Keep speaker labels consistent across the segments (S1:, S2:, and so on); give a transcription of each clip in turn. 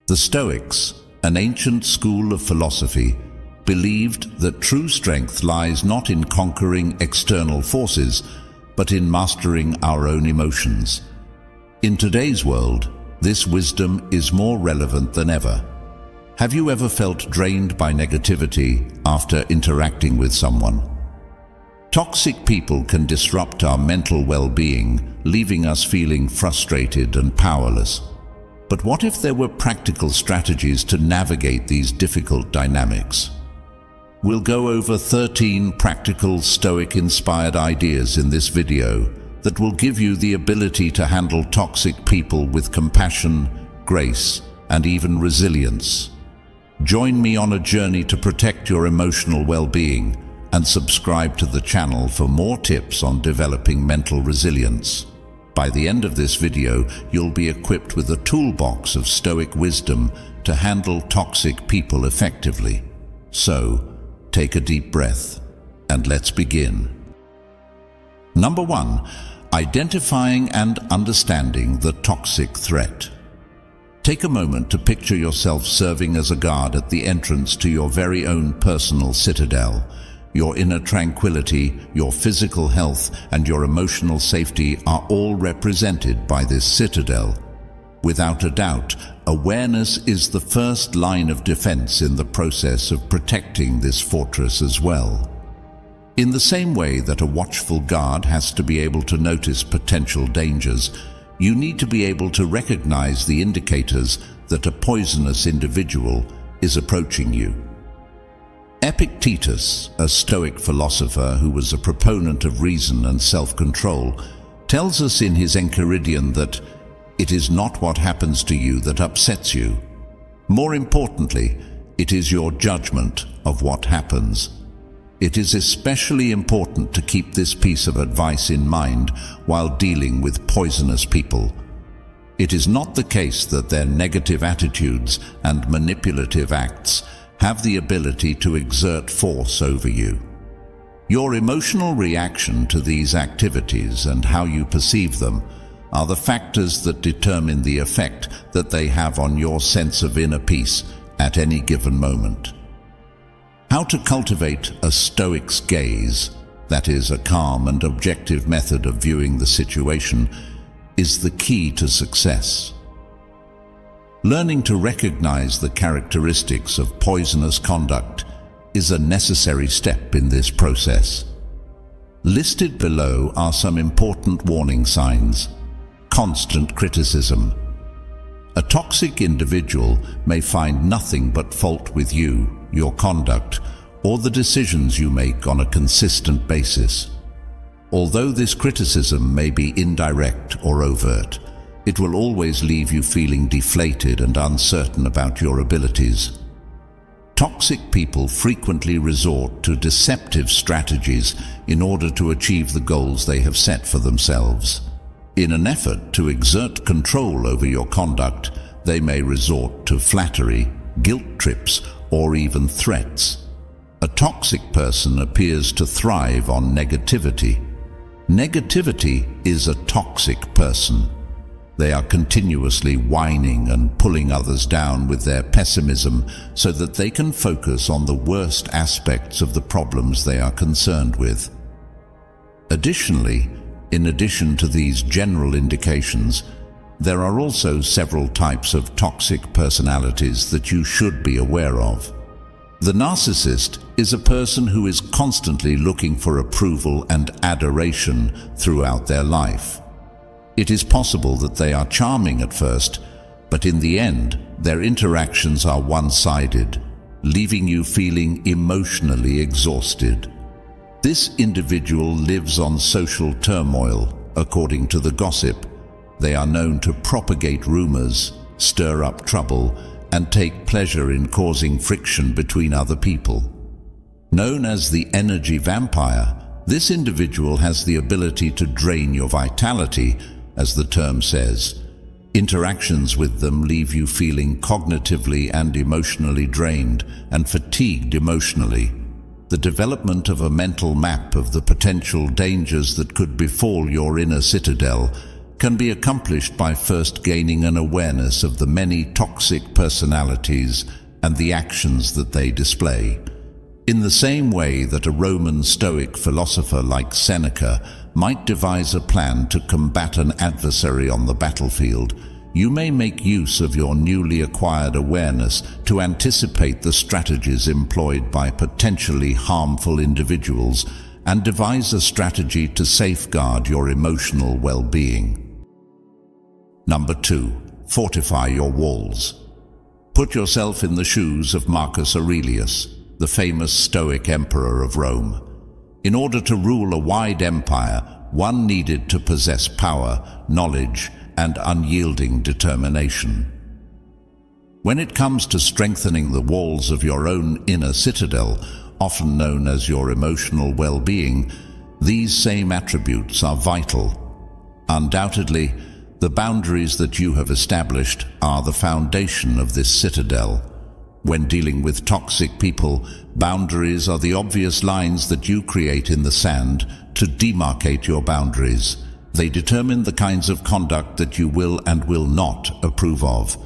S1: The Stoics, an ancient school of philosophy, believed that true strength lies not in conquering external forces, but in mastering our own emotions. In today's world, this wisdom is more relevant than ever. Have you ever felt drained by negativity after interacting with someone? Toxic people can disrupt our mental well-being, leaving us feeling frustrated and powerless. But what if there were practical strategies to navigate these difficult dynamics? We'll go over 13 practical Stoic-inspired ideas in this video that will give you the ability to handle toxic people with compassion, grace, and even resilience. Join me on a journey to protect your emotional well-being and subscribe to the channel for more tips on developing mental resilience. By the end of this video, you'll be equipped with a toolbox of Stoic wisdom to handle toxic people effectively. So, take a deep breath and let's begin. Number 1. Identifying and understanding the toxic threat. Take a moment to picture yourself serving as a guard at the entrance to your very own personal citadel. Your inner tranquility, your physical health, and your emotional safety are all represented by this citadel. Without a doubt, awareness is the first line of defense in the process of protecting this fortress as well. In the same way that a watchful guard has to be able to notice potential dangers, you need to be able to recognize the indicators that a poisonous individual is approaching you. Epictetus, a Stoic philosopher who was a proponent of reason and self-control, tells us in his Enchiridion that it is not what happens to you that upsets you. More importantly, it is your judgment of what happens. It is especially important to keep this piece of advice in mind while dealing with poisonous people. It is not the case that their negative attitudes and manipulative acts have the ability to exert force over you. Your emotional reaction to these activities and how you perceive them are the factors that determine the effect that they have on your sense of inner peace at any given moment. How to cultivate a Stoic's gaze, that is, a calm and objective method of viewing the situation, is the key to success. Learning to recognize the characteristics of poisonous conduct is a necessary step in this process. Listed below are some important warning signs. Constant criticism. A toxic individual may find nothing but fault with you, your conduct, or the decisions you make on a consistent basis. Although this criticism may be indirect or overt, it will always leave you feeling deflated and uncertain about your abilities. Toxic people frequently resort to deceptive strategies in order to achieve the goals they have set for themselves. In an effort to exert control over your conduct, they may resort to flattery, guilt trips, or even threats. A toxic person appears to thrive on negativity. Negativity is a toxic person. They are continuously whining and pulling others down with their pessimism so that they can focus on the worst aspects of the problems they are concerned with. Additionally, in addition to these general indications, there are also several types of toxic personalities that you should be aware of. The narcissist is a person who is constantly looking for approval and adoration throughout their life. It is possible that they are charming at first, but in the end, their interactions are one-sided, leaving you feeling emotionally exhausted. This individual lives on social turmoil, according to the gossip. They are known to propagate rumors, stir up trouble, and take pleasure in causing friction between other people. Known as the energy vampire, this individual has the ability to drain your vitality, as the term says. Interactions with them leave you feeling cognitively and emotionally drained and fatigued emotionally. The development of a mental map of the potential dangers that could befall your inner citadel can be accomplished by first gaining an awareness of the many toxic personalities and the actions that they display. In the same way that a Roman Stoic philosopher like Seneca might devise a plan to combat an adversary on the battlefield, you may make use of your newly acquired awareness to anticipate the strategies employed by potentially harmful individuals and devise a strategy to safeguard your emotional well-being. Number 2. Fortify your walls. Put yourself in the shoes of Marcus Aurelius, the famous Stoic emperor of Rome. In order to rule a wide empire, one needed to possess power, knowledge, and unyielding determination. When it comes to strengthening the walls of your own inner citadel, often known as your emotional well-being, these same attributes are vital. Undoubtedly, the boundaries that you have established are the foundation of this citadel. When dealing with toxic people, boundaries are the obvious lines that you create in the sand to demarcate your boundaries. They determine the kinds of conduct that you will and will not approve of.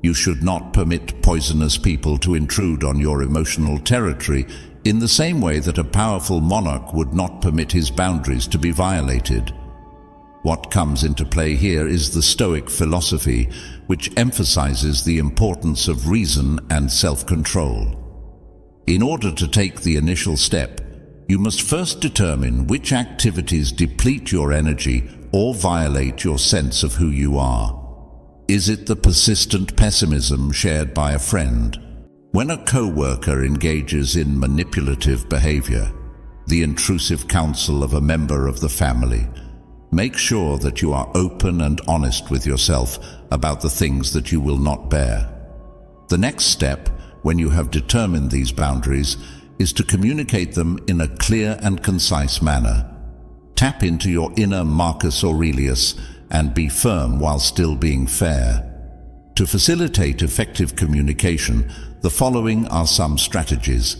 S1: You should not permit poisonous people to intrude on your emotional territory in the same way that a powerful monarch would not permit his boundaries to be violated. What comes into play here is the Stoic philosophy, which emphasizes the importance of reason and self-control. In order to take the initial step, you must first determine which activities deplete your energy or violate your sense of who you are. Is it the persistent pessimism shared by a friend? When a co-worker engages in manipulative behavior, the intrusive counsel of a member of the family, make sure that you are open and honest with yourself about the things that you will not bear. The next step, when you have determined these boundaries, is to communicate them in a clear and concise manner. Tap into your inner Marcus Aurelius and be firm while still being fair. To facilitate effective communication, the following are some strategies.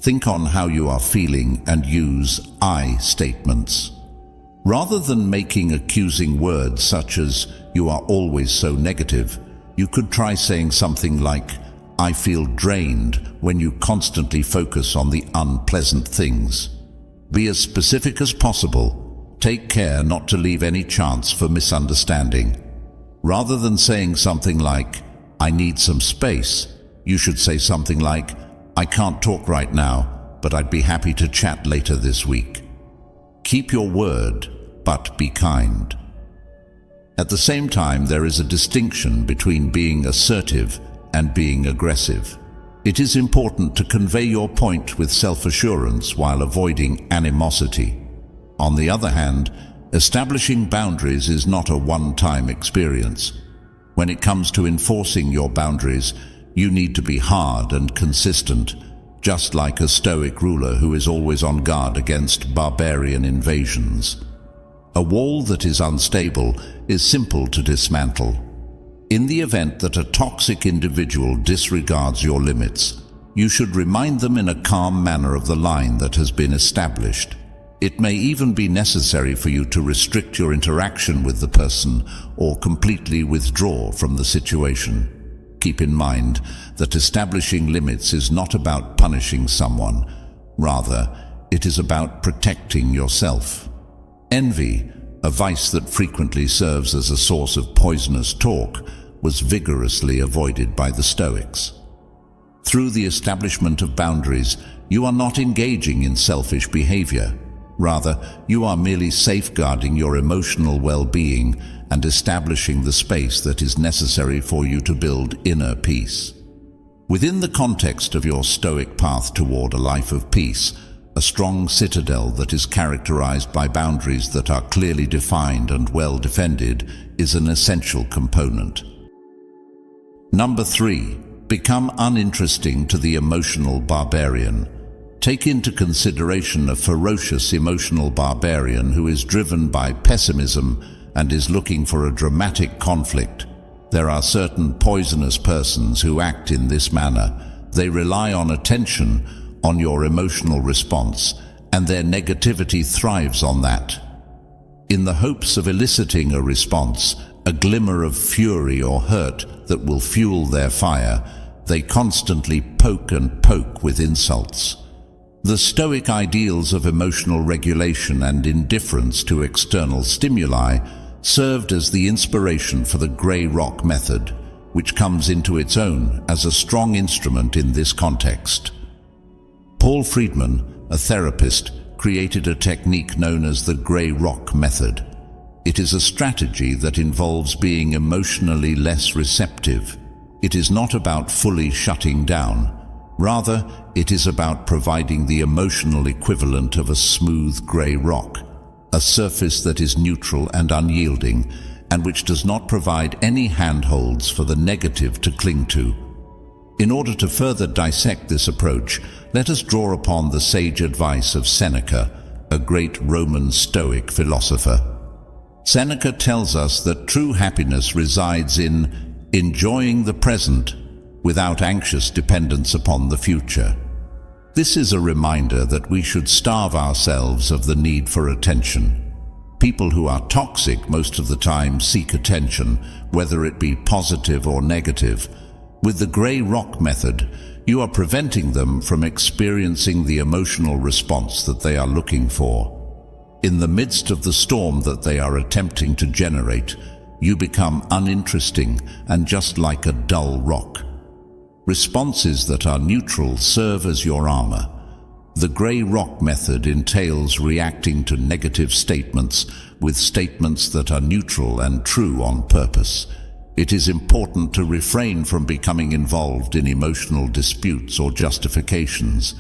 S1: Think on how you are feeling and use I statements. Rather than making accusing words such as, "You are always so negative," you could try saying something like, "I feel drained," when you constantly focus on the unpleasant things. Be as specific as possible. Take care not to leave any chance for misunderstanding. Rather than saying something like, "I need some space," you should say something like, "I can't talk right now, but I'd be happy to chat later this week." Keep your word, but be kind. At the same time, there is a distinction between being assertive and being aggressive. It is important to convey your point with self-assurance while avoiding animosity. On the other hand, establishing boundaries is not a one-time experience. When it comes to enforcing your boundaries, you need to be hard and consistent, just like a Stoic ruler who is always on guard against barbarian invasions. A wall that is unstable is simple to dismantle. In the event that a toxic individual disregards your limits, you should remind them in a calm manner of the line that has been established. It may even be necessary for you to restrict your interaction with the person or completely withdraw from the situation. Keep in mind that establishing limits is not about punishing someone. Rather, it is about protecting yourself. Envy, a vice that frequently serves as a source of poisonous talk, was vigorously avoided by the Stoics. Through the establishment of boundaries, you are not engaging in selfish behavior. Rather, you are merely safeguarding your emotional well-being and establishing the space that is necessary for you to build inner peace. Within the context of your Stoic path toward a life of peace, a strong citadel that is characterized by boundaries that are clearly defined and well defended is an essential component. Number 3. Become uninteresting to the emotional barbarian. Take into consideration a ferocious emotional barbarian who is driven by pessimism and is looking for a dramatic conflict. There are certain poisonous persons who act in this manner. They rely on attention, on your emotional response, and their negativity thrives on that. In the hopes of eliciting a response, a glimmer of fury or hurt that will fuel their fire, they constantly poke and poke with insults. The Stoic ideals of emotional regulation and indifference to external stimuli served as the inspiration for the grey rock method, which comes into its own as a strong instrument in this context. Paul Friedman, a therapist, created a technique known as the grey rock method. It is a strategy that involves being emotionally less receptive. It is not about fully shutting down. Rather, it is about providing the emotional equivalent of a smooth grey rock, a surface that is neutral and unyielding, and which does not provide any handholds for the negative to cling to. In order to further dissect this approach, let us draw upon the sage advice of Seneca, a great Roman Stoic philosopher. Seneca tells us that true happiness resides in enjoying the present without anxious dependence upon the future. This is a reminder that we should starve ourselves of the need for attention. People who are toxic most of the time seek attention, whether it be positive or negative. With the grey rock method, you are preventing them from experiencing the emotional response that they are looking for. In the midst of the storm that they are attempting to generate, you become uninteresting and just like a dull rock. Responses that are neutral serve as your armor. The grey rock method entails reacting to negative statements with statements that are neutral and true on purpose. It is important to refrain from becoming involved in emotional disputes or justifications.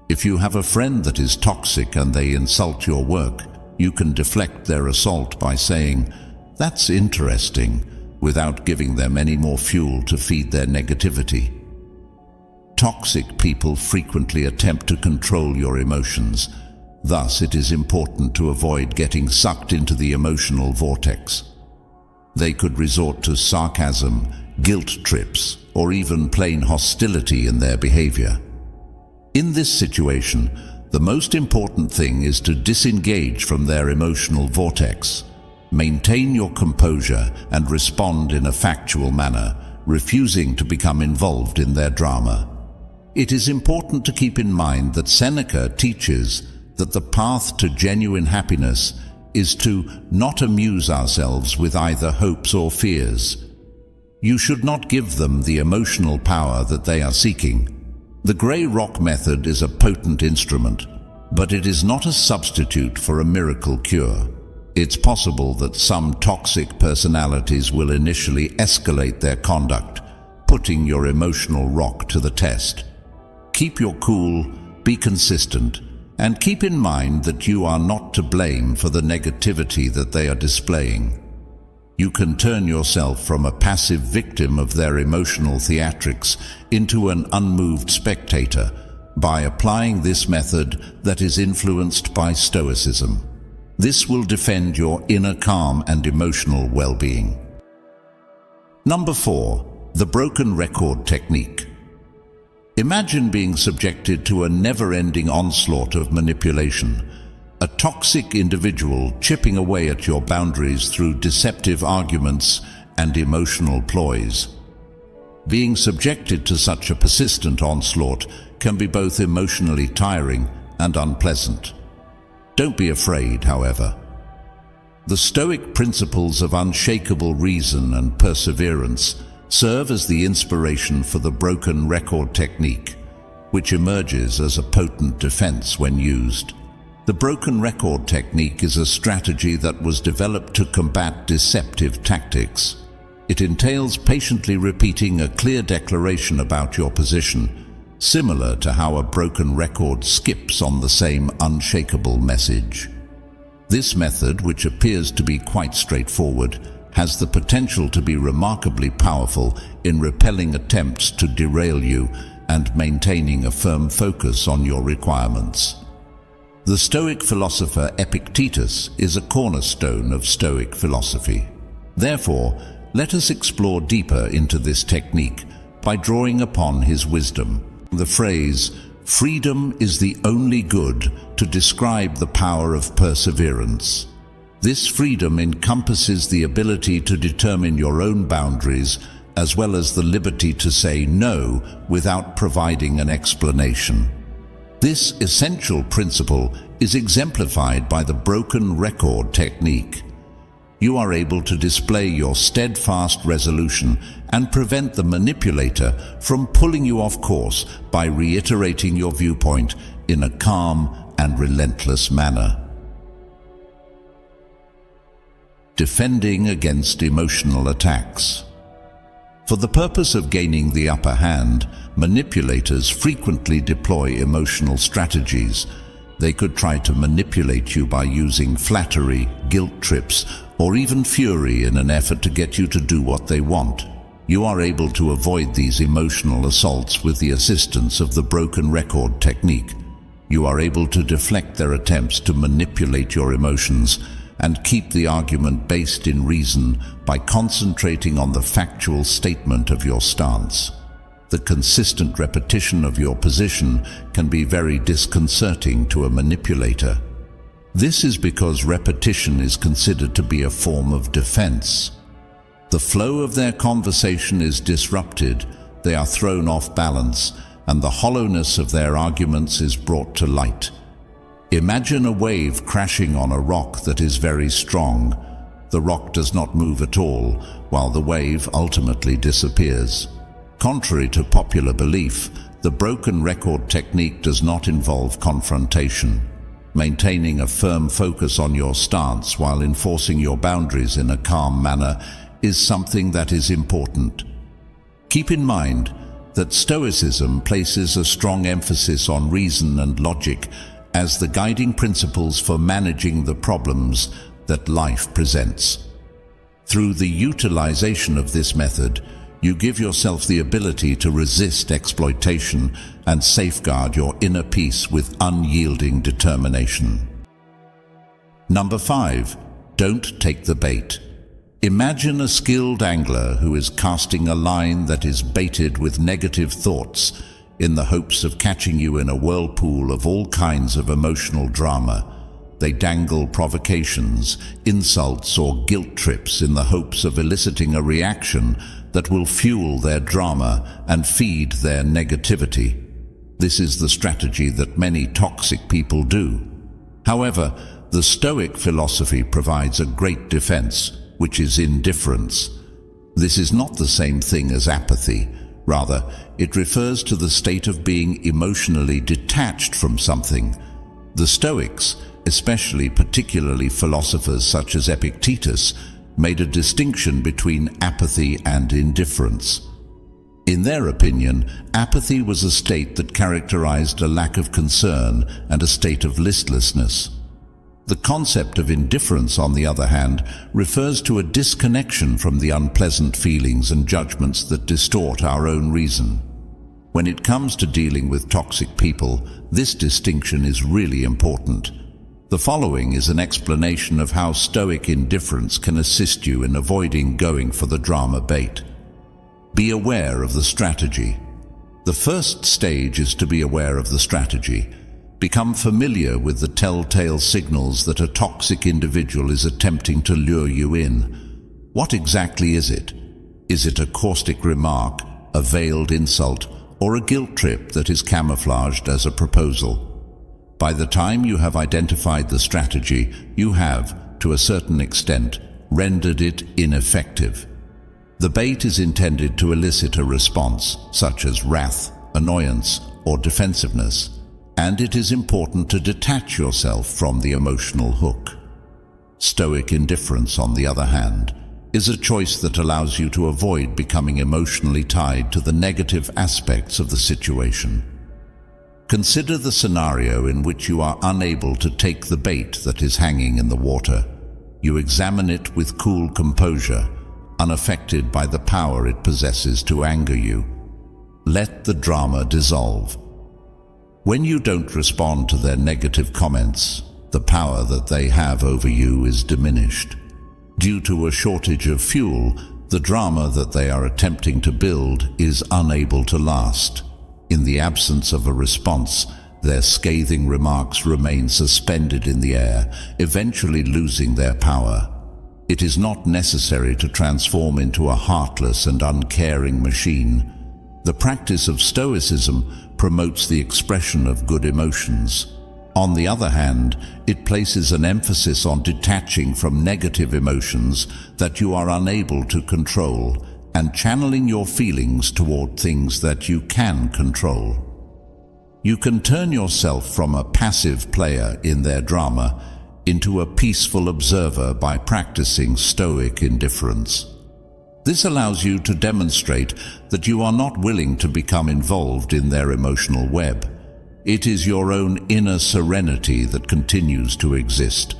S1: If you have a friend that is toxic and they insult your work, you can deflect their assault by saying, "That's interesting," without giving them any more fuel to feed their negativity. Toxic people frequently attempt to control your emotions. Thus, it is important to avoid getting sucked into the emotional vortex. They could resort to sarcasm, guilt trips, or even plain hostility in their behavior. In this situation, the most important thing is to disengage from their emotional vortex. Maintain your composure and respond in a factual manner, refusing to become involved in their drama. It is important to keep in mind that Seneca teaches that the path to genuine happiness is to not amuse ourselves with either hopes or fears. You should not give them the emotional power that they are seeking. The grey rock method is a potent instrument, but it is not a substitute for a miracle cure. It's possible that some toxic personalities will initially escalate their conduct, putting your emotional rock to the test. Keep your cool, be consistent, and keep in mind that you are not to blame for the negativity that they are displaying. You can turn yourself from a passive victim of their emotional theatrics into an unmoved spectator by applying this method that is influenced by Stoicism. This will defend your inner calm and emotional well-being. Number 4. The broken record technique. Imagine being subjected to a never-ending onslaught of manipulation, a toxic individual chipping away at your boundaries through deceptive arguments and emotional ploys. Being subjected to such a persistent onslaught can be both emotionally tiring and unpleasant. Don't be afraid, however. The Stoic principles of unshakable reason and perseverance serve as the inspiration for the broken record technique, which emerges as a potent defense when used. The broken record technique is a strategy that was developed to combat deceptive tactics. It entails patiently repeating a clear declaration about your position, similar to how a broken record skips on the same unshakable message. This method, which appears to be quite straightforward, has the potential to be remarkably powerful in repelling attempts to derail you and maintaining a firm focus on your requirements. The Stoic philosopher Epictetus is a cornerstone of Stoic philosophy. Therefore, let us explore deeper into this technique by drawing upon his wisdom. The phrase, "freedom is the only good," to describe the power of perseverance. This freedom encompasses the ability to determine your own boundaries, as well as the liberty to say no without providing an explanation. This essential principle is exemplified by the broken record technique. You are able to display your steadfast resolution and prevent the manipulator from pulling you off course by reiterating your viewpoint in a calm and relentless manner. Defending against emotional attacks. For the purpose of gaining the upper hand, manipulators frequently deploy emotional strategies. They could try to manipulate you by using flattery, guilt trips, or even fury in an effort to get you to do what they want. You are able to avoid these emotional assaults with the assistance of the broken record technique. You are able to deflect their attempts to manipulate your emotions and keep the argument based in reason by concentrating on the factual statement of your stance. The consistent repetition of your position can be very disconcerting to a manipulator. This is because repetition is considered to be a form of defense. The flow of their conversation is disrupted, they are thrown off balance, and the hollowness of their arguments is brought to light. Imagine a wave crashing on a rock that is very strong. The rock does not move at all, while the wave ultimately disappears. Contrary to popular belief, the broken record technique does not involve confrontation. Maintaining a firm focus on your stance while enforcing your boundaries in a calm manner is something that is important. Keep in mind that Stoicism places a strong emphasis on reason and logic as the guiding principles for managing the problems that life presents. Through the utilization of this method, you give yourself the ability to resist exploitation and safeguard your inner peace with unyielding determination. Number 5. Don't take the bait. Imagine a skilled angler who is casting a line that is baited with negative thoughts in the hopes of catching you in a whirlpool of all kinds of emotional drama. They dangle provocations, insults, or guilt trips in the hopes of eliciting a reaction that will fuel their drama and feed their negativity. This is the strategy that many toxic people do. However, the Stoic philosophy provides a great defense, which is indifference. This is not the same thing as apathy. Rather, it refers to the state of being emotionally detached from something. The Stoics, particularly philosophers such as Epictetus, made a distinction between apathy and indifference. In their opinion, apathy was a state that characterized a lack of concern and a state of listlessness. The concept of indifference, on the other hand, refers to a disconnection from the unpleasant feelings and judgments that distort our own reason. When it comes to dealing with toxic people, this distinction is really important. The following is an explanation of how Stoic indifference can assist you in avoiding going for the drama bait. Be aware of the strategy. The first stage is to be aware of the strategy. Become familiar with the telltale signals that a toxic individual is attempting to lure you in. What exactly is it? Is it a caustic remark, a veiled insult, or a guilt trip that is camouflaged as a proposal? By the time you have identified the strategy, you have, to a certain extent, rendered it ineffective. The bait is intended to elicit a response, such as wrath, annoyance, or defensiveness, and it is important to detach yourself from the emotional hook. Stoic indifference, on the other hand, is a choice that allows you to avoid becoming emotionally tied to the negative aspects of the situation. Consider the scenario in which you are unable to take the bait that is hanging in the water. You examine it with cool composure, unaffected by the power it possesses to anger you. Let the drama dissolve. When you don't respond to their negative comments, the power that they have over you is diminished. Due to a shortage of fuel, the drama that they are attempting to build is unable to last. In the absence of a response, their scathing remarks remain suspended in the air, eventually losing their power. It is not necessary to transform into a heartless and uncaring machine. The practice of Stoicism promotes the expression of good emotions. On the other hand, it places an emphasis on detaching from negative emotions that you are unable to control and channeling your feelings toward things that you can control. You can turn yourself from a passive player in their drama into a peaceful observer by practicing stoic indifference. This allows you to demonstrate that you are not willing to become involved in their emotional web. It is your own inner serenity that continues to exist,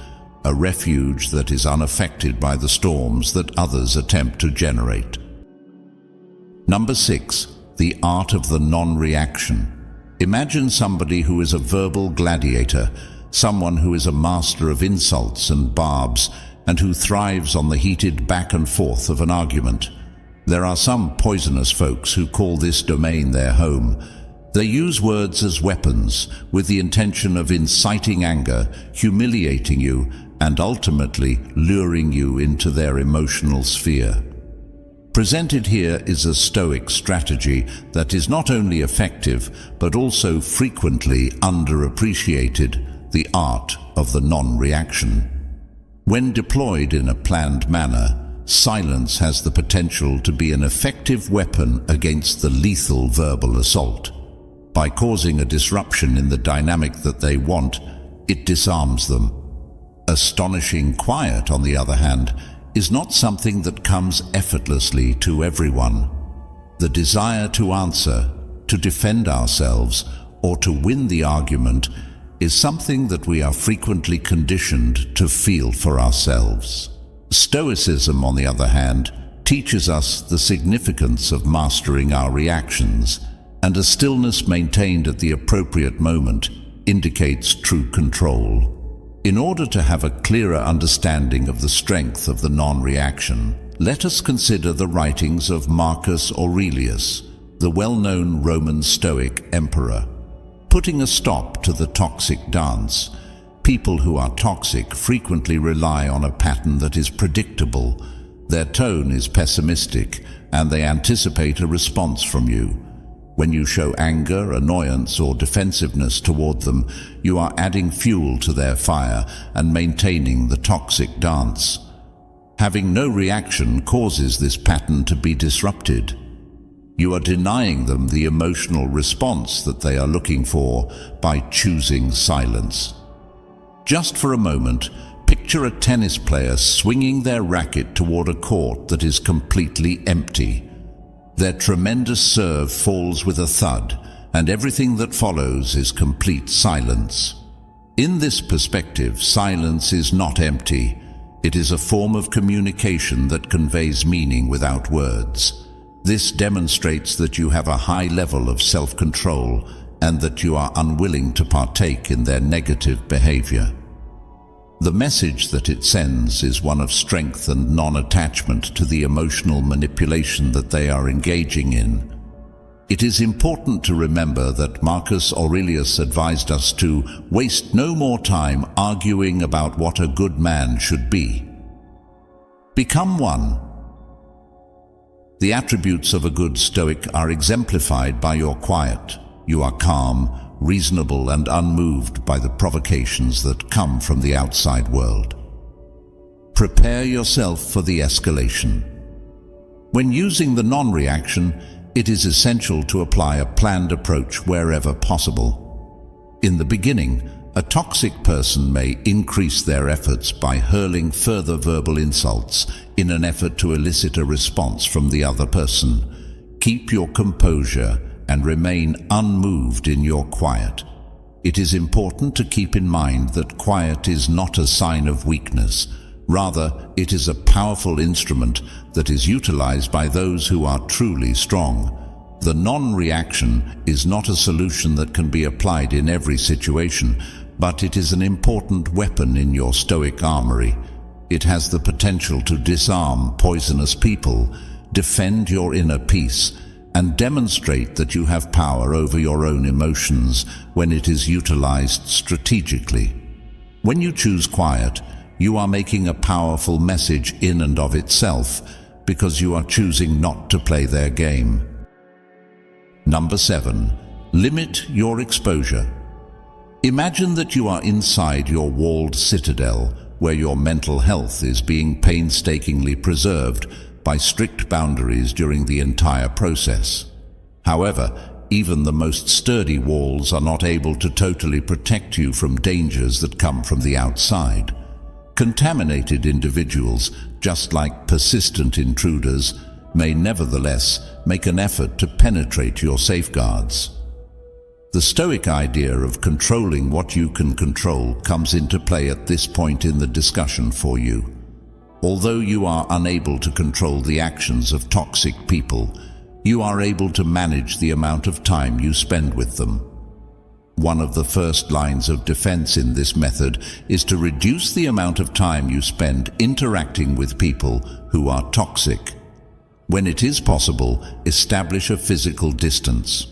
S1: a refuge that is unaffected by the storms that others attempt to generate. Number 6. The art of the non-reaction. Imagine somebody who is a verbal gladiator, someone who is a master of insults and barbs, and who thrives on the heated back and forth of an argument. There are some poisonous folks who call this domain their home. They use words as weapons, with the intention of inciting anger, humiliating you, and ultimately luring you into their emotional sphere. Presented here is a Stoic strategy that is not only effective, but also frequently underappreciated: the art of the non-reaction. When deployed in a planned manner, silence has the potential to be an effective weapon against the lethal verbal assault. By causing a disruption in the dynamic that they want, it disarms them. Astonishing quiet, on the other hand, is not something that comes effortlessly to everyone. The desire to answer, to defend ourselves, or to win the argument is something that we are frequently conditioned to feel for ourselves. Stoicism, on the other hand, teaches us the significance of mastering our reactions, and a stillness maintained at the appropriate moment indicates true control. In order to have a clearer understanding of the strength of the non-reaction, let us consider the writings of Marcus Aurelius, the well-known Roman Stoic emperor. Putting a stop to the toxic dance. People who are toxic frequently rely on a pattern that is predictable. Their tone is pessimistic, and they anticipate a response from you. When you show anger, annoyance, or defensiveness toward them, you are adding fuel to their fire and maintaining the toxic dance. Having no reaction causes this pattern to be disrupted. You are denying them the emotional response that they are looking for by choosing silence. Just for a moment, picture a tennis player swinging their racket toward a court that is completely empty. Their tremendous serve falls with a thud, and everything that follows is complete silence. In this perspective, silence is not empty. It is a form of communication that conveys meaning without words. This demonstrates that you have a high level of self-control and that you are unwilling to partake in their negative behavior. The message that it sends is one of strength and non-attachment to the emotional manipulation that they are engaging in. It is important to remember that Marcus Aurelius advised us to waste no more time arguing about what a good man should be. Become one. The attributes of a good Stoic are exemplified by your quiet. You are calm, reasonable, and unmoved by the provocations that come from the outside world. Prepare yourself for the escalation. When using the non-reaction, it is essential to apply a planned approach wherever possible. In the beginning, a toxic person may increase their efforts by hurling further verbal insults in an effort to elicit a response from the other person. Keep your composure and remain unmoved in your quiet. It is important to keep in mind that quiet is not a sign of weakness. Rather, it is a powerful instrument that is utilized by those who are truly strong. The non-reaction is not a solution that can be applied in every situation, but it is an important weapon in your Stoic armory. It has the potential to disarm poisonous people, defend your inner peace, and demonstrate that you have power over your own emotions when it is utilized strategically. When you choose quiet, you are making a powerful message in and of itself, because you are choosing not to play their game. Number 7. Limit your exposure. Imagine that you are inside your walled citadel, where your mental health is being painstakingly preserved by strict boundaries during the entire process. However, even the most sturdy walls are not able to totally protect you from dangers that come from the outside. Contaminated individuals, just like persistent intruders, may nevertheless make an effort to penetrate your safeguards. The Stoic idea of controlling what you can control comes into play at this point in the discussion for you. Although you are unable to control the actions of toxic people, you are able to manage the amount of time you spend with them. One of the first lines of defense in this method is to reduce the amount of time you spend interacting with people who are toxic. When it is possible, establish a physical distance.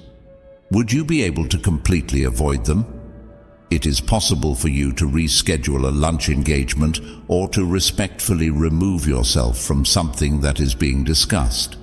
S1: Would you be able to completely avoid them? It is possible for you to reschedule a lunch engagement or to respectfully remove yourself from something that is being discussed.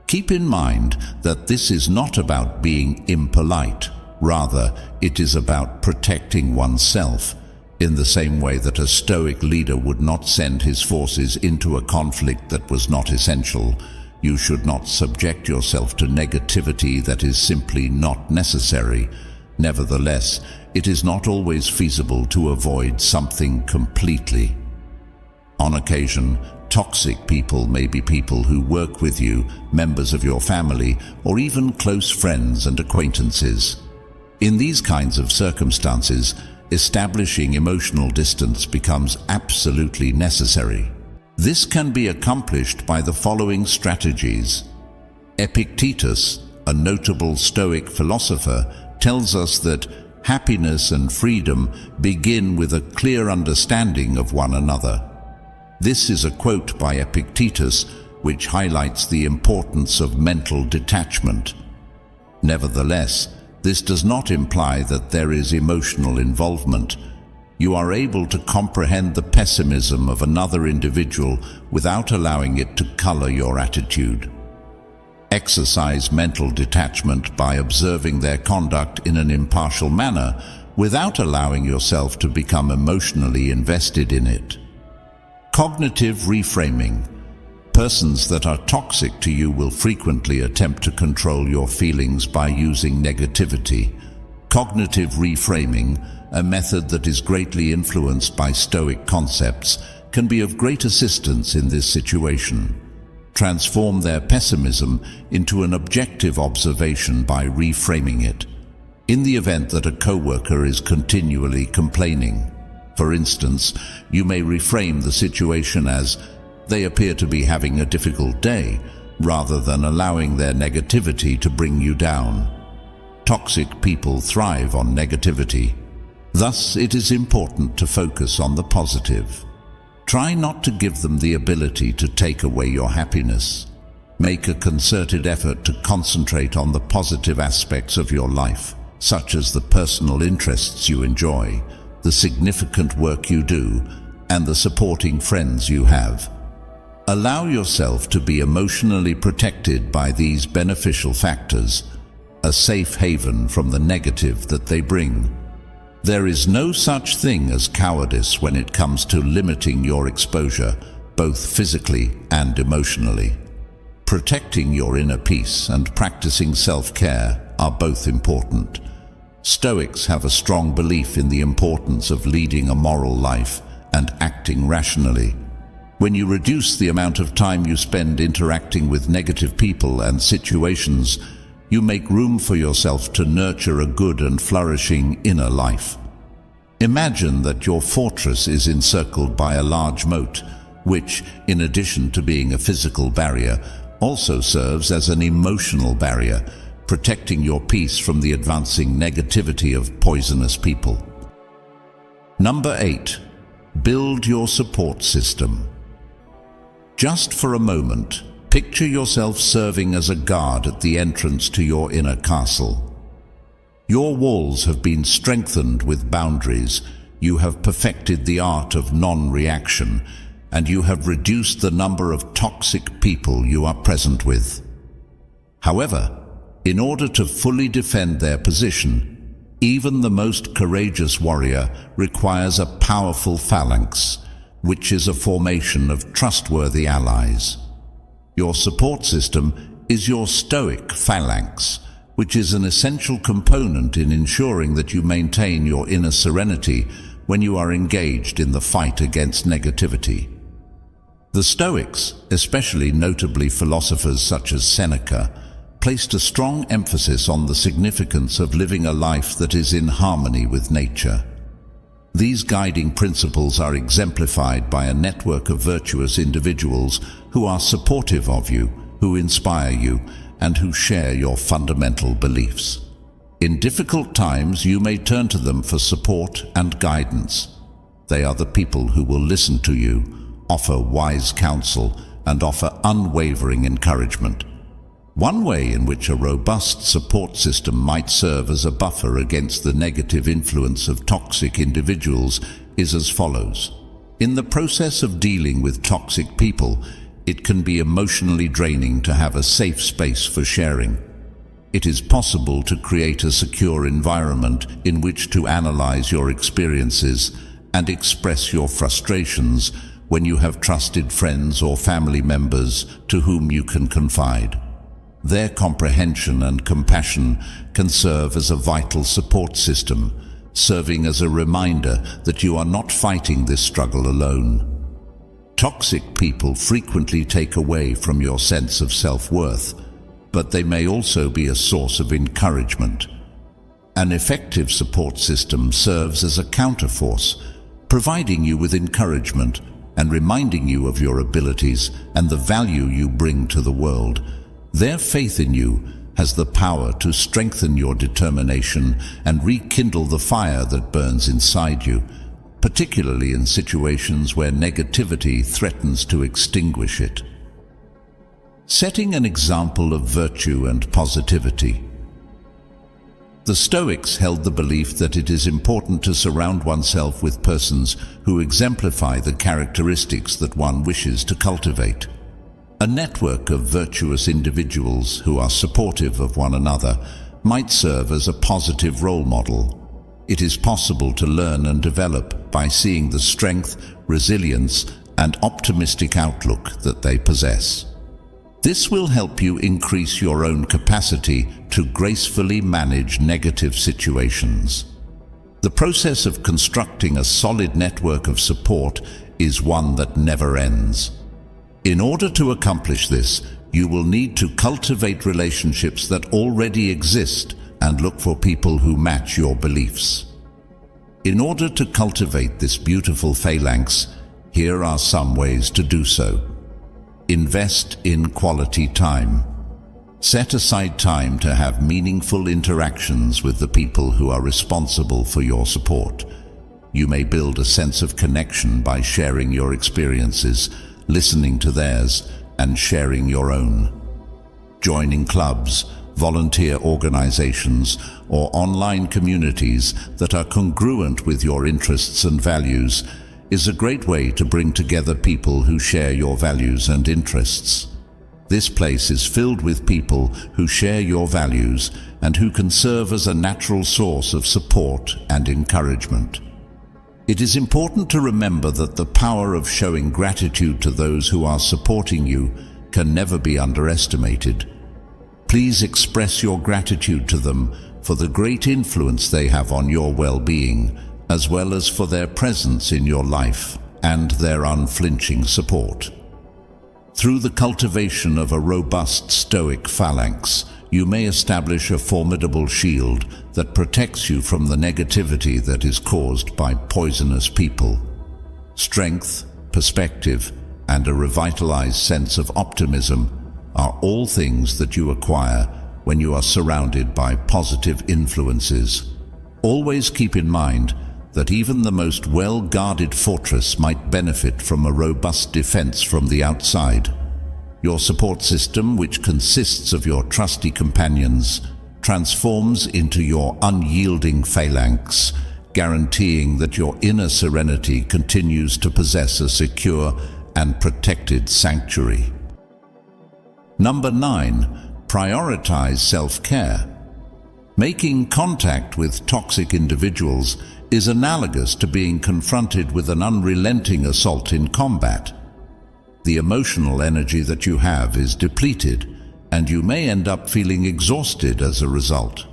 S1: Keep in mind that this is not about being impolite. Rather, it is about protecting oneself, in the same way that a Stoic leader would not send his forces into a conflict that was not essential. You should not subject yourself to negativity that is simply not necessary. Nevertheless, it is not always feasible to avoid something completely. On occasion, toxic people may be people who work with you, members of your family, or even close friends and acquaintances. In these kinds of circumstances, establishing emotional distance becomes absolutely necessary. This can be accomplished by the following strategies. Epictetus, a notable Stoic philosopher, tells us that happiness and freedom begin with a clear understanding of one another. This is a quote by Epictetus which highlights the importance of mental detachment. Nevertheless, this does not imply that there is emotional involvement. You are able to comprehend the pessimism of another individual without allowing it to color your attitude. Exercise mental detachment by observing their conduct in an impartial manner without allowing yourself to become emotionally invested in it. Cognitive reframing. Persons that are toxic to you will frequently attempt to control your feelings by using negativity. Cognitive reframing, a method that is greatly influenced by Stoic concepts, can be of great assistance in this situation. Transform their pessimism into an objective observation by reframing it. In the event that a coworker is continually complaining, for instance, you may reframe the situation as, "They appear to be having a difficult day," rather than allowing their negativity to bring you down. Toxic people thrive on negativity. Thus, it is important to focus on the positive. Try not to give them the ability to take away your happiness. Make a concerted effort to concentrate on the positive aspects of your life, such as the personal interests you enjoy, the significant work you do, and the supporting friends you have. Allow yourself to be emotionally protected by these beneficial factors, a safe haven from the negative that they bring. There is no such thing as cowardice when it comes to limiting your exposure, both physically and emotionally. Protecting your inner peace and practicing self-care are both important. Stoics have a strong belief in the importance of leading a moral life and acting rationally. When you reduce the amount of time you spend interacting with negative people and situations, you make room for yourself to nurture a good and flourishing inner life. Imagine that your fortress is encircled by a large moat, which, in addition to being a physical barrier, also serves as an emotional barrier, protecting your peace from the advancing negativity of poisonous people. Number 8. Build your support system. Just for a moment, Picture yourself serving as a guard at the entrance to your inner castle. Your walls have been strengthened with boundaries, you have perfected the art of non-reaction, and you have reduced the number of toxic people you are present with. However, in order to fully defend their position, even the most courageous warrior requires a powerful phalanx, which is a formation of trustworthy allies. Your support system is your Stoic phalanx, which is an essential component in ensuring that you maintain your inner serenity when you are engaged in the fight against negativity. The Stoics, especially notably philosophers such as Seneca, placed a strong emphasis on the significance of living a life that is in harmony with nature. These guiding principles are exemplified by a network of virtuous individuals who are supportive of you, who inspire you, and who share your fundamental beliefs. In difficult times, you may turn to them for support and guidance. They are the people who will listen to you, offer wise counsel, and offer unwavering encouragement. One way in which a robust support system might serve as a buffer against the negative influence of toxic individuals is as follows. In the process of dealing with toxic people, it can be emotionally draining to have a safe space for sharing. It is possible to create a secure environment in which to analyze your experiences and express your frustrations when you have trusted friends or family members to whom you can confide. Their comprehension and compassion can serve as a vital support system, serving as a reminder that you are not fighting this struggle alone. Toxic people frequently take away from your sense of self-worth, but they may also be a source of encouragement. An effective support system serves as a counterforce, providing you with encouragement and reminding you of your abilities and the value you bring to the world. Their faith in you has the power to strengthen your determination and rekindle the fire that burns inside you, particularly in situations where negativity threatens to extinguish it. Setting an example of virtue and positivity. The Stoics held the belief that it is important to surround oneself with persons who exemplify the characteristics that one wishes to cultivate. A network of virtuous individuals who are supportive of one another might serve as a positive role model. It is possible to learn and develop by seeing the strength, resilience, and optimistic outlook that they possess. This will help you increase your own capacity to gracefully manage negative situations. The process of constructing a solid network of support is one that never ends. In order to accomplish this, you will need to cultivate relationships that already exist and look for people who match your beliefs. In order to cultivate this beautiful phalanx, here are some ways to do so. Invest in quality time. Set aside time to have meaningful interactions with the people who are responsible for your support. You may build a sense of connection by sharing your experiences, listening to theirs, and sharing your own. Joining clubs, volunteer organizations, or online communities that are congruent with your interests and values is a great way to bring together people who share your values and interests. This place is filled with people who share your values and who can serve as a natural source of support and encouragement. It is important to remember that the power of showing gratitude to those who are supporting you can never be underestimated. Please express your gratitude to them for the great influence they have on your well-being, as well as for their presence in your life and their unflinching support. Through the cultivation of a robust Stoic phalanx, you may establish a formidable shield that protects you from the negativity that is caused by poisonous people. Strength, perspective, and a revitalized sense of optimism are all things that you acquire when you are surrounded by positive influences. Always keep in mind that even the most well-guarded fortress might benefit from a robust defense from the outside. Your support system, which consists of your trusty companions, transforms into your unyielding phalanx, guaranteeing that your inner serenity continues to possess a secure and protected sanctuary. Number 9. Prioritize self-care. Making contact with toxic individuals is analogous to being confronted with an unrelenting assault in combat. The emotional energy that you have is depleted, and you may end up feeling exhausted as a result.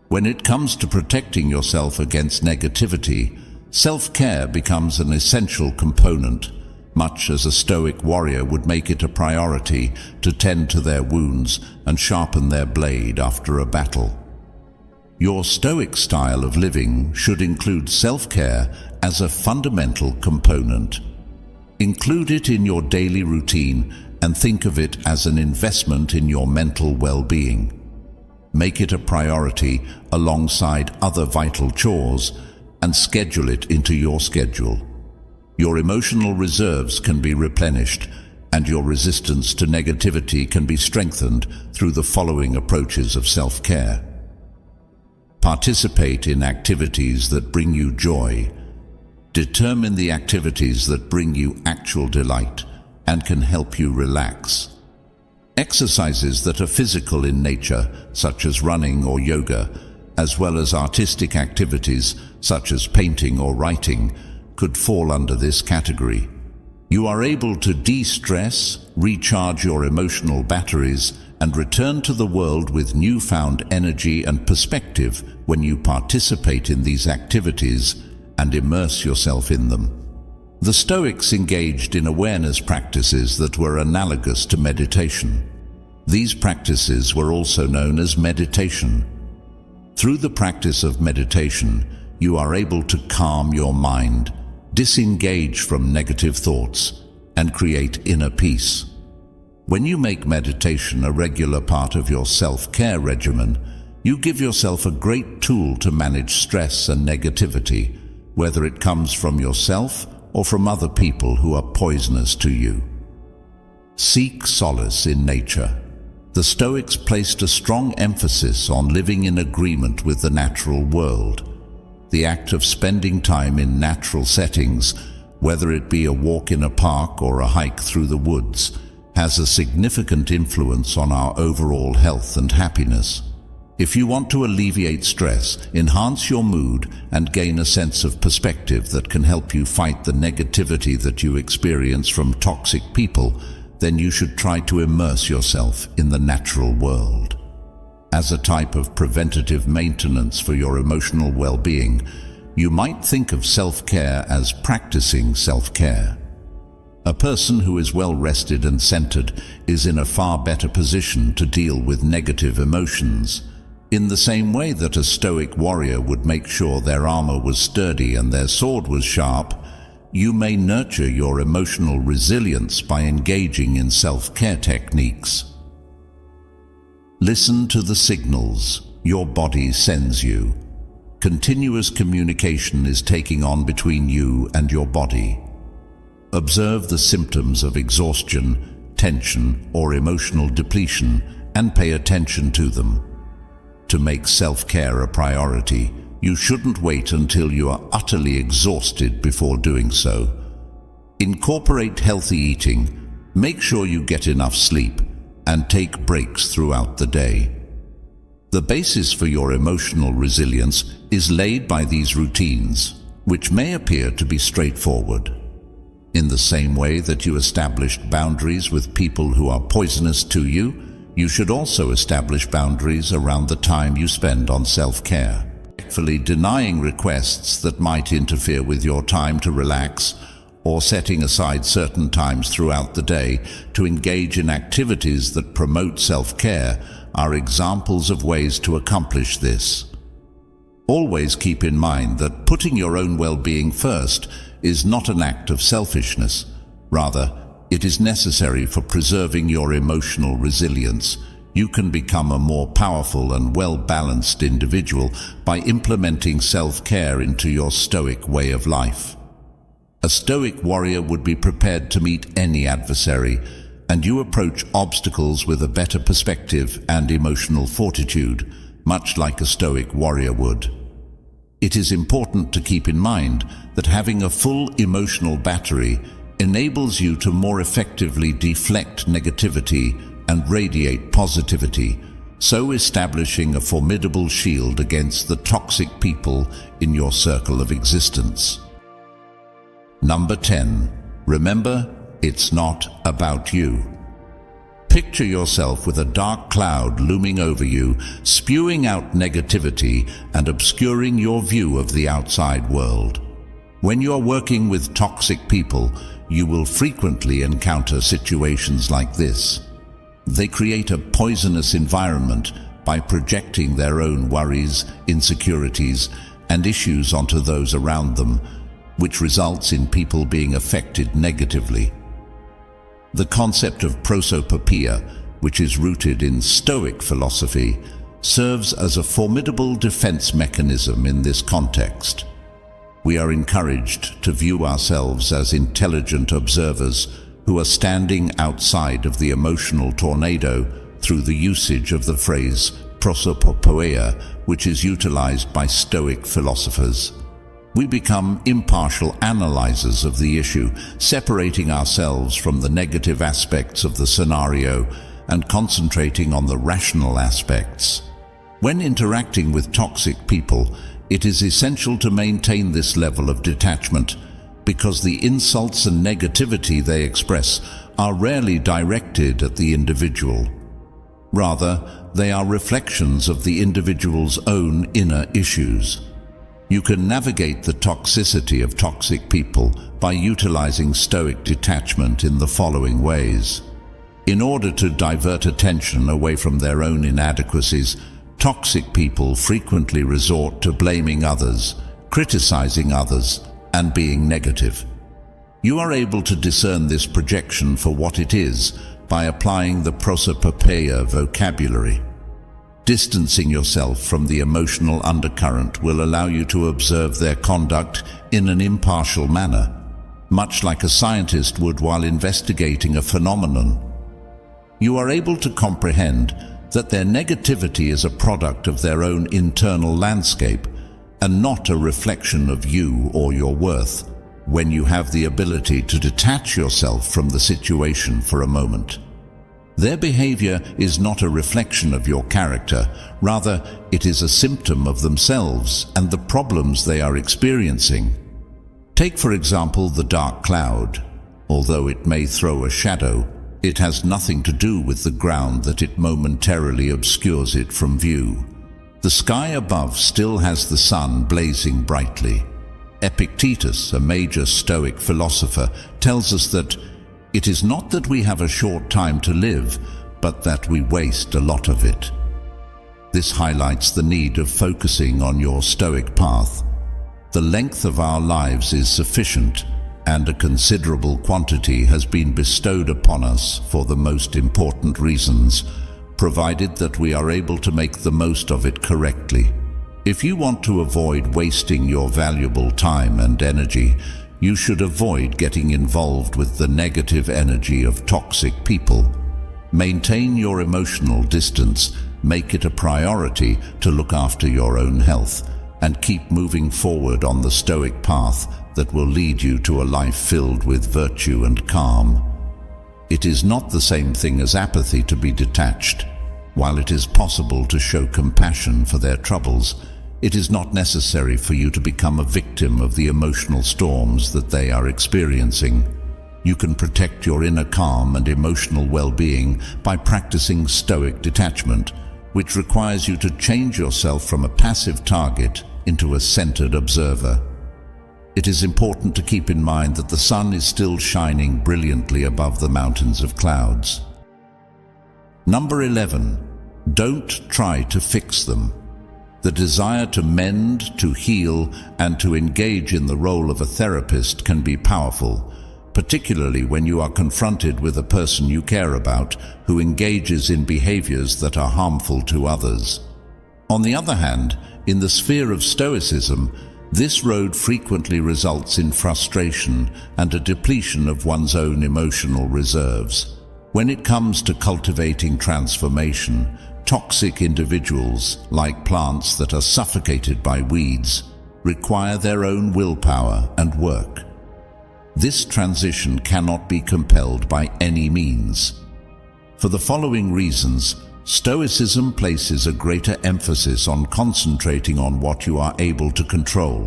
S1: When it comes to protecting yourself against negativity, self-care becomes an essential component, much as a Stoic warrior would make it a priority to tend to their wounds and sharpen their blade after a battle. Your Stoic style of living should include self-care as a fundamental component. Include it in your daily routine and think of it as an investment in your mental well-being. Make it a priority alongside other vital chores and schedule it into your schedule. Your emotional reserves can be replenished, and your resistance to negativity can be strengthened through the following approaches of self-care. Participate in activities that bring you joy. Determine the activities that bring you actual delight and can help you relax. Exercises that are physical in nature, such as running or yoga, as well as artistic activities such as painting or writing, could fall under this category. You are able to de-stress, recharge your emotional batteries, and return to the world with newfound energy and perspective when you participate in these activities and immerse yourself in them. The Stoics engaged in awareness practices that were analogous to meditation. These practices were also known as meditation. Through the practice of meditation, you are able to calm your mind, disengage from negative thoughts, and create inner peace. When you make meditation a regular part of your self-care regimen, you give yourself a great tool to manage stress and negativity, whether it comes from yourself or from other people who are poisonous to you. Seek solace in nature. The Stoics placed a strong emphasis on living in agreement with the natural world. The act of spending time in natural settings, whether it be a walk in a park or a hike through the woods, has a significant influence on our overall health and happiness. If you want to alleviate stress, enhance your mood, and gain a sense of perspective that can help you fight the negativity that you experience from toxic people, then you should try to immerse yourself in the natural world. As a type of preventative maintenance for your emotional well-being, you might think of self-care as practicing self-care. A person who is well-rested and centered is in a far better position to deal with negative emotions. In the same way that a Stoic warrior would make sure their armor was sturdy and their sword was sharp, you may nurture your emotional resilience by engaging in self-care techniques. Listen to the signals your body sends you. Continuous communication is taking on between you and your body. Observe the symptoms of exhaustion, tension, or emotional depletion and pay attention to them. To make self-care a priority, you shouldn't wait until you are utterly exhausted before doing so. Incorporate healthy eating, make sure you get enough sleep, and take breaks throughout the day. The basis for your emotional resilience is laid by these routines, which may appear to be straightforward. In the same way that you established boundaries with people who are poisonous to you, you should also establish boundaries around the time you spend on self-care. Respectfully denying requests that might interfere with your time to relax, or setting aside certain times throughout the day to engage in activities that promote self-care are examples of ways to accomplish this. Always keep in mind that putting your own well-being first is not an act of selfishness. Rather, it is necessary for preserving your emotional resilience. You can become a more powerful and well-balanced individual by implementing self-care into your Stoic way of life. A Stoic warrior would be prepared to meet any adversary, and you approach obstacles with a better perspective and emotional fortitude, much like a Stoic warrior would. It is important to keep in mind that having a full emotional battery enables you to more effectively deflect negativity and radiate positivity, so establishing a formidable shield against the toxic people in your circle of existence. Number 10. Remember, it's not about you. Picture yourself with a dark cloud looming over you, spewing out negativity and obscuring your view of the outside world. When you're working with toxic people, you will frequently encounter situations like this. They create a poisonous environment by projecting their own worries, insecurities, and issues onto those around them, which results in people being affected negatively. The concept of prosopopeia, which is rooted in Stoic philosophy, serves as a formidable defense mechanism in this context. We are encouraged to view ourselves as intelligent observers who are standing outside of the emotional tornado through the usage of the phrase prosopopeia, which is utilized by Stoic philosophers. We become impartial analyzers of the issue, separating ourselves from the negative aspects of the scenario and concentrating on the rational aspects. When interacting with toxic people, it is essential to maintain this level of detachment, because the insults and negativity they express are rarely directed at the individual. Rather, they are reflections of the individual's own inner issues. You can navigate the toxicity of toxic people by utilizing Stoic detachment in the following ways. In order to divert attention away from their own inadequacies, toxic people frequently resort to blaming others, criticizing others, and being negative. You are able to discern this projection for what it is by applying the prosopopeia vocabulary. Distancing yourself from the emotional undercurrent will allow you to observe their conduct in an impartial manner, much like a scientist would while investigating a phenomenon. You are able to comprehend that their negativity is a product of their own internal landscape and not a reflection of you or your worth, when you have the ability to detach yourself from the situation for a moment. Their behavior is not a reflection of your character, rather it is a symptom of themselves and the problems they are experiencing. Take for example the dark cloud. Although it may throw a shadow, it has nothing to do with the ground that it momentarily obscures it from view. The sky above still has the sun blazing brightly. Epictetus, a major Stoic philosopher, tells us that it is not that we have a short time to live, but that we waste a lot of it. This highlights the need of focusing on your Stoic path. The length of our lives is sufficient, and a considerable quantity has been bestowed upon us for the most important reasons, provided that we are able to make the most of it correctly. If you want to avoid wasting your valuable time and energy, you should avoid getting involved with the negative energy of toxic people. Maintain your emotional distance, make it a priority to look after your own health, and keep moving forward on the Stoic path that will lead you to a life filled with virtue and calm. It is not the same thing as apathy to be detached. While it is possible to show compassion for their troubles, it is not necessary for you to become a victim of the emotional storms that they are experiencing. You can protect your inner calm and emotional well-being by practicing Stoic detachment, which requires you to change yourself from a passive target into a centered observer. It is important to keep in mind that the sun is still shining brilliantly above the mountains of clouds. Number 11. Don't try to fix them. The desire to mend, to heal, and to engage in the role of a therapist can be powerful, particularly when you are confronted with a person you care about who engages in behaviors that are harmful to others. On the other hand, in the sphere of Stoicism, this road frequently results in frustration and a depletion of one's own emotional reserves. When it comes to cultivating transformation, toxic individuals, like plants that are suffocated by weeds, require their own willpower and work. This transition cannot be compelled by any means. For the following reasons, Stoicism places a greater emphasis on concentrating on what you are able to control,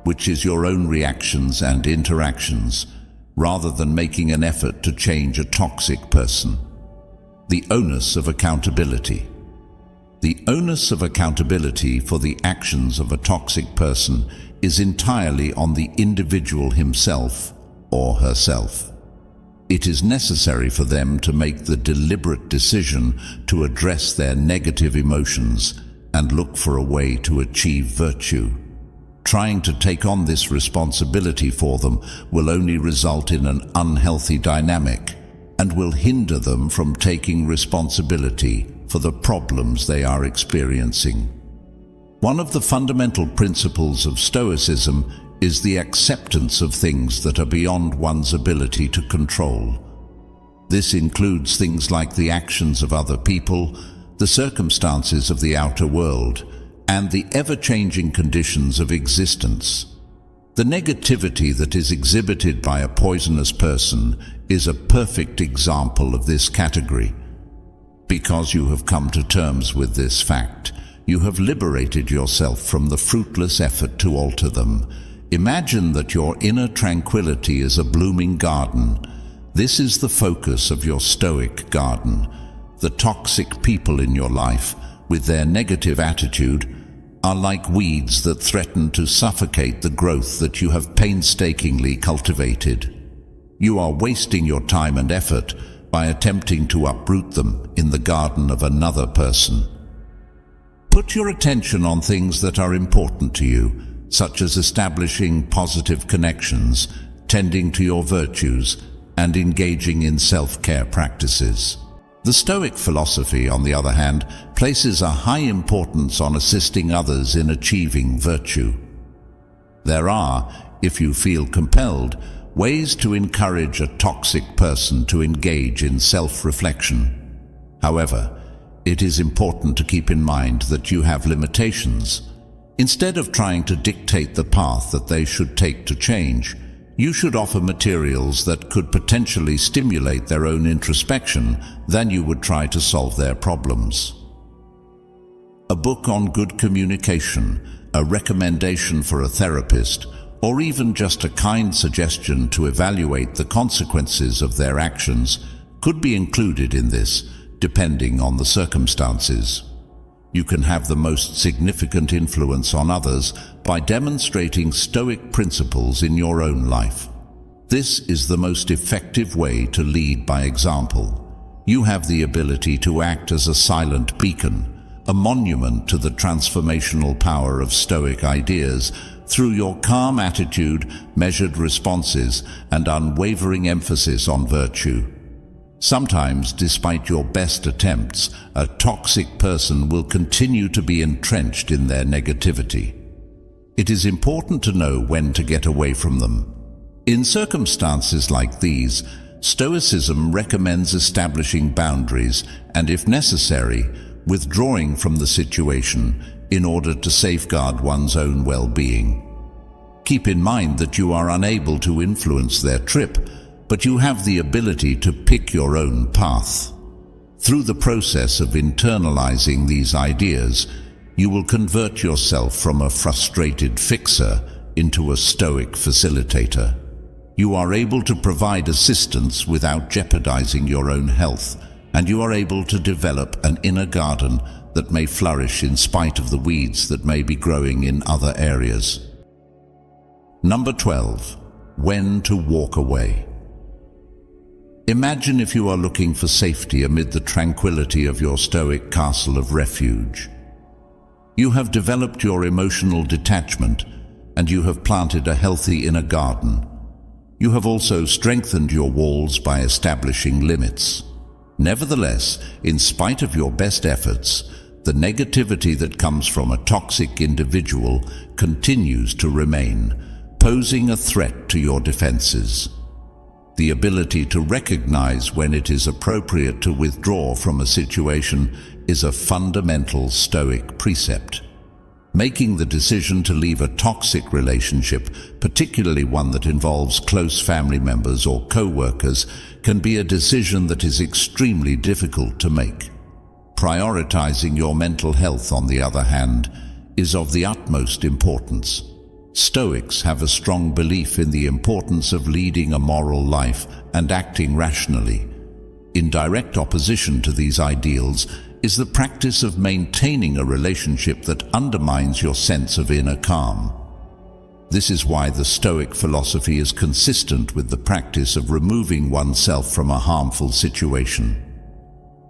S1: which is your own reactions and interactions, rather than making an effort to change a toxic person. The onus of accountability. The onus of accountability for the actions of a toxic person is entirely on the individual himself or herself. It is necessary for them to make the deliberate decision to address their negative emotions and look for a way to achieve virtue. Trying to take on this responsibility for them will only result in an unhealthy dynamic and will hinder them from taking responsibility for the problems they are experiencing. One of the fundamental principles of Stoicism is the acceptance of things that are beyond one's ability to control. This includes things like the actions of other people, the circumstances of the outer world, and the ever-changing conditions of existence. The negativity that is exhibited by a poisonous person is a perfect example of this category. Because you have come to terms with this fact, you have liberated yourself from the fruitless effort to alter them. Imagine that your inner tranquility is a blooming garden. This is the focus of your Stoic garden. The toxic people in your life, with their negative attitude, are like weeds that threaten to suffocate the growth that you have painstakingly cultivated. You are wasting your time and effort by attempting to uproot them in the garden of another person. Put your attention on things that are important to you, such as establishing positive connections, tending to your virtues, and engaging in self-care practices. The Stoic philosophy, on the other hand, places a high importance on assisting others in achieving virtue. There are, if you feel compelled, ways to encourage a toxic person to engage in self-reflection. However, it is important to keep in mind that you have limitations. Instead of trying to dictate the path that they should take to change, you should offer materials that could potentially stimulate their own introspection than you would try to solve their problems. A book on good communication, a recommendation for a therapist, or even just a kind suggestion to evaluate the consequences of their actions could be included in this, depending on the circumstances. You can have the most significant influence on others by demonstrating Stoic principles in your own life. This is the most effective way to lead by example. You have the ability to act as a silent beacon, a monument to the transformational power of Stoic ideas through your calm attitude, measured responses, and unwavering emphasis on virtue. Sometimes, despite your best attempts, a toxic person will continue to be entrenched in their negativity. It is important to know when to get away from them. In circumstances like these, Stoicism recommends establishing boundaries and, if necessary, withdrawing from the situation in order to safeguard one's own well-being. Keep in mind that you are unable to influence their trip, but you have the ability to pick your own path. Through the process of internalizing these ideas, you will convert yourself from a frustrated fixer into a Stoic facilitator. You are able to provide assistance without jeopardizing your own health, and you are able to develop an inner garden that may flourish in spite of the weeds that may be growing in other areas. Number 12. When to walk away. Imagine if you are looking for safety amid the tranquility of your Stoic castle of refuge. You have developed your emotional detachment, and you have planted a healthy inner garden. You have also strengthened your walls by establishing limits. Nevertheless, in spite of your best efforts, the negativity that comes from a toxic individual continues to remain, posing a threat to your defenses. The ability to recognize when it is appropriate to withdraw from a situation is a fundamental Stoic precept. Making the decision to leave a toxic relationship, particularly one that involves close family members or co-workers, can be a decision that is extremely difficult to make. Prioritizing your mental health, on the other hand, is of the utmost importance. Stoics have a strong belief in the importance of leading a moral life and acting rationally. In direct opposition to these ideals is the practice of maintaining a relationship that undermines your sense of inner calm. This is why the Stoic philosophy is consistent with the practice of removing oneself from a harmful situation.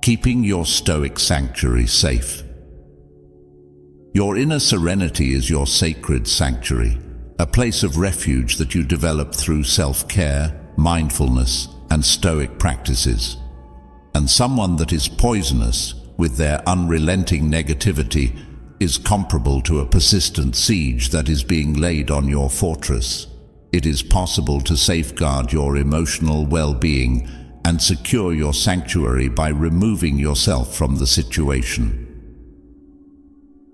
S1: Keeping your Stoic sanctuary safe. Your inner serenity is your sacred sanctuary, a place of refuge that you develop through self-care, mindfulness, and Stoic practices. And someone that is poisonous, with their unrelenting negativity, is comparable to a persistent siege that is being laid on your fortress. It is possible to safeguard your emotional well-being and secure your sanctuary by removing yourself from the situation.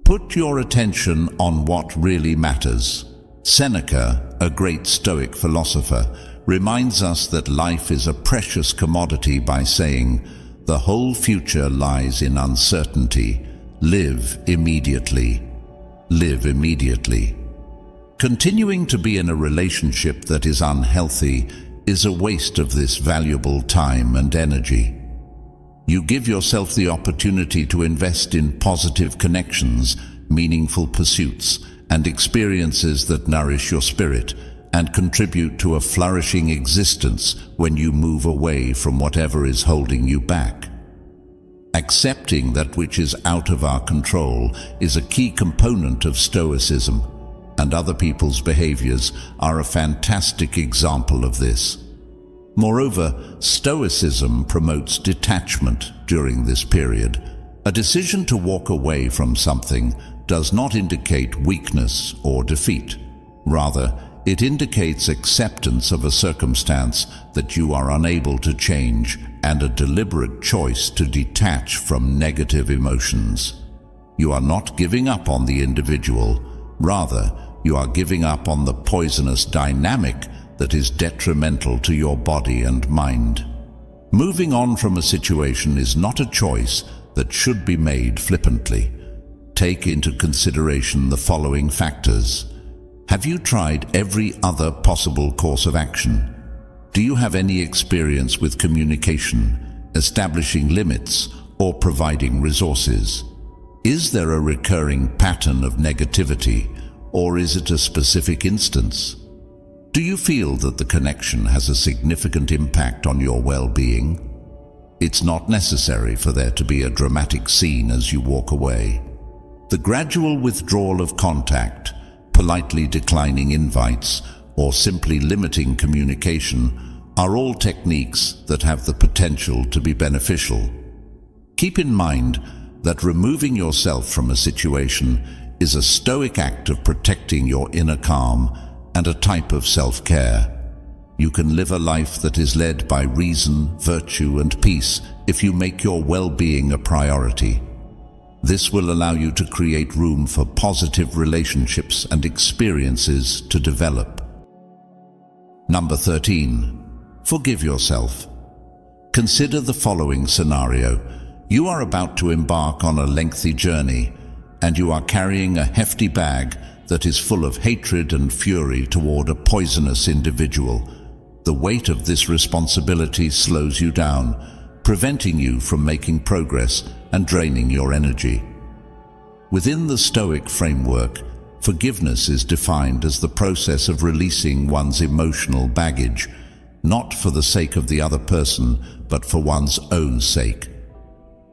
S1: Put your attention on what really matters. Seneca, a great Stoic philosopher, reminds us that life is a precious commodity by saying, "The whole future lies in uncertainty. Live immediately. Live immediately." Continuing to be in a relationship that is unhealthy is a waste of this valuable time and energy. You give yourself the opportunity to invest in positive connections, meaningful pursuits, and experiences that nourish your spirit and contribute to a flourishing existence when you move away from whatever is holding you back. Accepting that which is out of our control is a key component of Stoicism, and other people's behaviors are a fantastic example of this. Moreover, Stoicism promotes detachment during this period. A decision to walk away from something does not indicate weakness or defeat. Rather, it indicates acceptance of a circumstance that you are unable to change and a deliberate choice to detach from negative emotions. You are not giving up on the individual. Rather, you are giving up on the poisonous dynamic that is detrimental to your body and mind. Moving on from a situation is not a choice that should be made flippantly. Take into consideration the following factors. Have you tried every other possible course of action? Do you have any experience with communication, establishing limits, or providing resources? Is there a recurring pattern of negativity, or is it a specific instance? Do you feel that the connection has a significant impact on your well-being? It's not necessary for there to be a dramatic scene as you walk away. The gradual withdrawal of contact, politely declining invites, or simply limiting communication are all techniques that have the potential to be beneficial. Keep in mind that removing yourself from a situation is a Stoic act of protecting your inner calm and a type of self-care. You can live a life that is led by reason, virtue, and peace if you make your well-being a priority. This will allow you to create room for positive relationships and experiences to develop. Number 13. Forgive yourself. Consider the following scenario. You are about to embark on a lengthy journey, and you are carrying a hefty bag that is full of hatred and fury toward a poisonous individual. The weight of this responsibility slows you down, preventing you from making progress and draining your energy. Within the Stoic framework, forgiveness is defined as the process of releasing one's emotional baggage, not for the sake of the other person, but for one's own sake.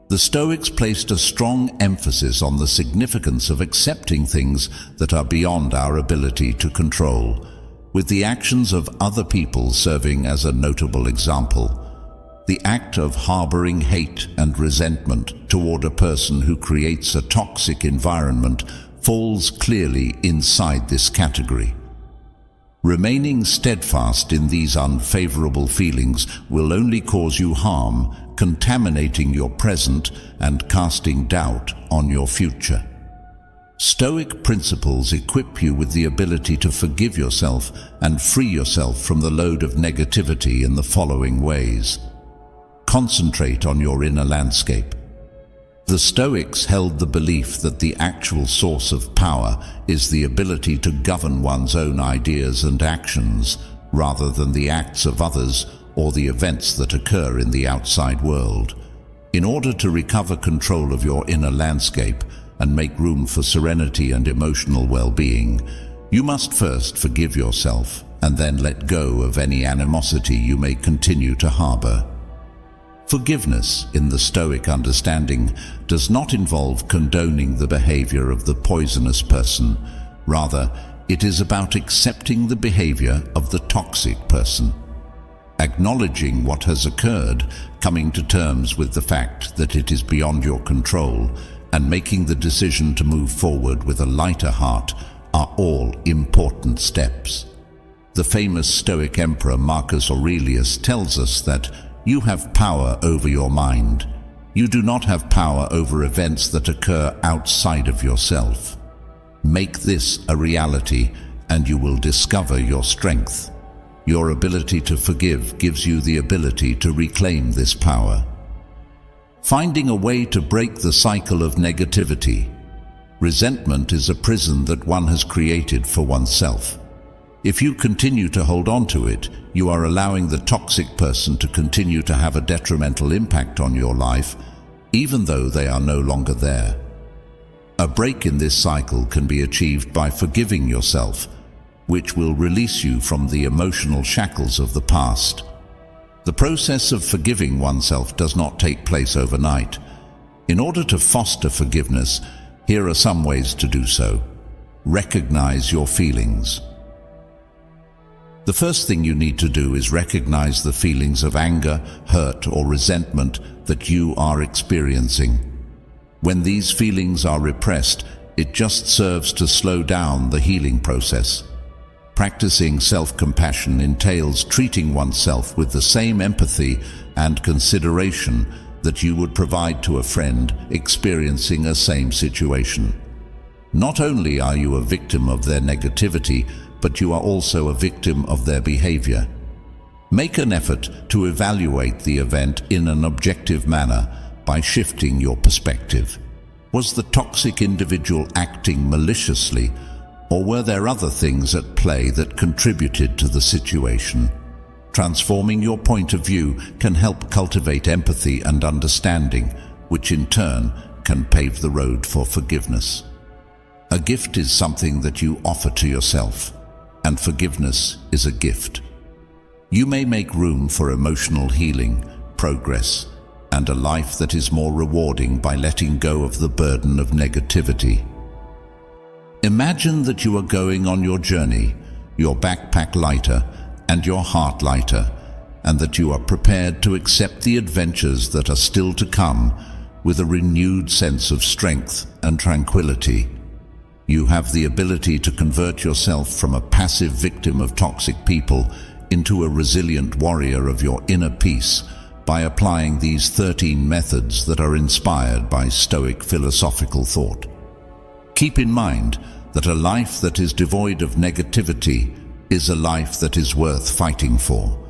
S1: The Stoics placed a strong emphasis on the significance of accepting things that are beyond our ability to control, with the actions of other people serving as a notable example. The act of harboring hate and resentment toward a person who creates a toxic environment falls clearly inside this category. Remaining steadfast in these unfavorable feelings will only cause you harm, contaminating your present and casting doubt on your future. Stoic principles equip you with the ability to forgive yourself and free yourself from the load of negativity in the following ways. Concentrate on your inner landscape. The Stoics held the belief that the actual source of power is the ability to govern one's own ideas and actions, rather than the acts of others or the events that occur in the outside world. In order to recover control of your inner landscape and make room for serenity and emotional well-being, you must first forgive yourself and then let go of any animosity you may continue to harbor. Forgiveness, in the Stoic understanding, does not involve condoning the behavior of the poisonous person. Rather, it is about accepting the behavior of the toxic person. Acknowledging what has occurred, coming to terms with the fact that it is beyond your control, and making the decision to move forward with a lighter heart are all important steps. The famous Stoic emperor Marcus Aurelius tells us that you have power over your mind. You do not have power over events that occur outside of yourself. Make this a reality, and you will discover your strength. Your ability to forgive gives you the ability to reclaim this power. Finding a way to break the cycle of negativity. Resentment is a prison that one has created for oneself. If you continue to hold on to it, you are allowing the toxic person to continue to have a detrimental impact on your life, even though they are no longer there. A break in this cycle can be achieved by forgiving yourself, which will release you from the emotional shackles of the past. The process of forgiving oneself does not take place overnight. In order to foster forgiveness, here are some ways to do so. Recognize your feelings. The first thing you need to do is recognize the feelings of anger, hurt, or resentment that you are experiencing. When these feelings are repressed, it just serves to slow down the healing process. Practicing self-compassion entails treating oneself with the same empathy and consideration that you would provide to a friend experiencing a same situation. Not only are you a victim of their negativity, but you are also a victim of their behavior. Make an effort to evaluate the event in an objective manner by shifting your perspective. Was the toxic individual acting maliciously, or were there other things at play that contributed to the situation? Transforming your point of view can help cultivate empathy and understanding, which in turn can pave the road for forgiveness. A gift is something that you offer to yourself, and forgiveness is a gift. You may make room for emotional healing, progress, and a life that is more rewarding by letting go of the burden of negativity. Imagine that you are going on your journey, your backpack lighter and your heart lighter, and that you are prepared to accept the adventures that are still to come with a renewed sense of strength and tranquility. You have the ability to convert yourself from a passive victim of toxic people into a resilient warrior of your inner peace by applying these 13 methods that are inspired by Stoic philosophical thought. Keep in mind that a life that is devoid of negativity is a life that is worth fighting for.